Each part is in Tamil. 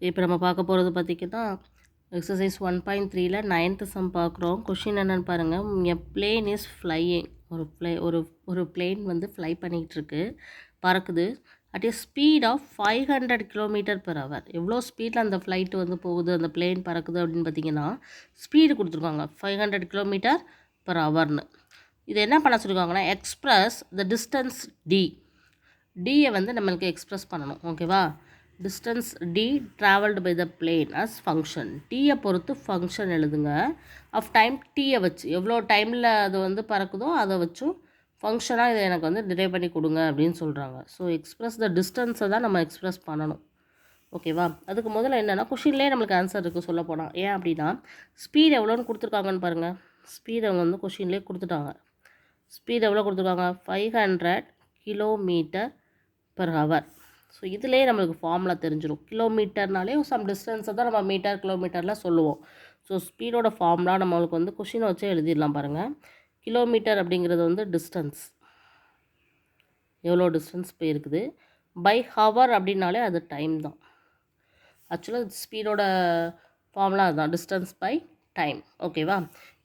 இப்போ நம்ம பார்க்க போகிறது பார்த்திங்கன்னா எக்ஸசைஸ் 1.3ல 9th சம் பார்க்குறோம். கொஷின் என்னென்னு பாருங்கள். A plane is flying. ஒரு பிளேன் வந்து ஃப்ளை பண்ணிகிட்ருக்கு, பறக்குது. At a speed of 500 km/h. எவ்வளோ ஸ்பீடில் அந்த ஃப்ளைட்டு வந்து போகுது, அந்த பிளேன் பறக்குது அப்படின்னு பார்த்தீங்கன்னா ஸ்பீடு கொடுத்துருக்காங்க 500 km/hன்னு. இது என்ன பண்ண சொல்லியிருக்காங்கன்னா எக்ஸ்ப்ரெஸ் த டிஸ்டன்ஸ் டி. டியை வந்து நம்மளுக்கு எக்ஸ்ப்ரெஸ் பண்ணணும். ஓகேவா? Distance t travelled by the plane as function. டீயை பொறுத்து ஃபங்க்ஷன் எழுதுங்க. ஆஃப் டைம் டீயை வச்சு எவ்வளோ டைமில் அது வந்து பறக்குதோ அதை வச்சும் ஃபங்க்ஷனாக இதை எனக்கு வந்து டிரைவ் பண்ணி கொடுங்க அப்படின்னு சொல்கிறாங்க. ஸோ எக்ஸ்ப்ரெஸ் த டிஸ்டன்ஸை தான் நம்ம எக்ஸ்ப்ரெஸ் பண்ணணும். ஓகேவா? அதுக்கு முதல்ல என்னென்னா கொஷின்லேயே நம்மளுக்கு ஆன்சர் இருக்குது சொல்ல போனால். ஏன் அப்படின்னா ஸ்பீட் எவ்வளோன்னு கொடுத்துருக்காங்கன்னு பாருங்கள். ஸ்பீட் அவங்க வந்து கொஷின்லேயே கொடுத்துட்டாங்க. ஸ்பீட் எவ்வளோ கொடுத்துருக்காங்க? 500 km/h. ஸோ இதிலே நம்மளுக்கு ஃபார்முலா தெரிஞ்சிடும். கிலோமீட்டர்னாலே சம் டிஸ்டன்ஸை தான் நம்ம மீட்டர் கிலோமீட்டரில் சொல்லுவோம். ஸோ ஸ்பீடோட ஃபார்முலா நம்மளுக்கு வந்து கொஷினை வச்சே எழுதிடலாம் பாருங்கள். கிலோமீட்டர் அப்படிங்கிறது வந்து டிஸ்டன்ஸ், எவ்வளோ டிஸ்டன்ஸ் போயிருக்குது. பை ஹவர் அப்படின்னாலே அது டைம் தான். ஆக்சுவலாக ஸ்பீடோட ஃபார்முலா அதுதான், டிஸ்டன்ஸ் பை டைம். ஓகேவா?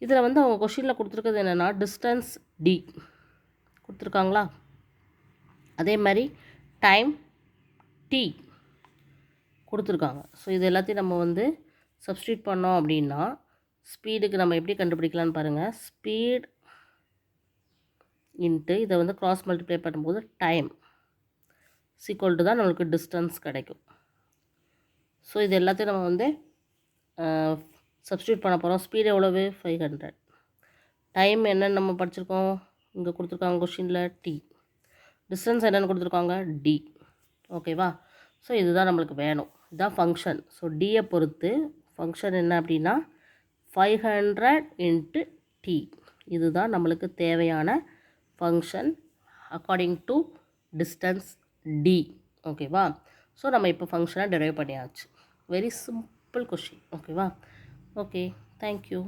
இதில் வந்து அவங்க கொஷினில் கொடுத்துருக்கிறது என்னென்னா டிஸ்டன்ஸ் டி கொடுத்துருக்காங்களா, அதே மாதிரி டைம் டி கொடுத்துருக்காங்க. ஸோ இது எல்லாத்தையும் நம்ம வந்து சப்ஸ்டியூட் பண்ணோம் அப்படின்னா ஸ்பீடுக்கு நம்ம எப்படி கண்டுபிடிக்கலான்னு பாருங்கள். ஸ்பீட் இன்ட்டு இதை வந்து கிராஸ் மல்டிப்ளை பண்ணும்போது டைம் சீக்வல் டு தான் நம்மளுக்கு டிஸ்டன்ஸ் கிடைக்கும். ஸோ இது எல்லாத்தையும் நம்ம வந்து சப்ஸ்டியூட் பண்ண போகிறோம். ஸ்பீடு எவ்வளவு? 500. டைம் என்னென்னு நம்ம படிச்சிருக்கோம், இங்கே கொடுத்துருக்காங்க கொஷினில் டி. டிஸ்டன்ஸ் என்னென்னு கொடுத்துருக்காங்க டி. ஓகேவா? ஸோ இதுதான் நம்மளுக்கு வேணும். இதுதான் ஃபங்க்ஷன். ஸோ டியை பொறுத்து ஃபங்க்ஷன் என்ன அப்படின்னா 500 × டி. இதுதான் நம்மளுக்கு தேவையான function according to distance D. ஓகேவா? ஸோ நம்ம இப்போ ஃபங்க்ஷனை டெரைவ் பண்ணியாச்சு. Very simple question. ஓகேவா? Okay, thank you.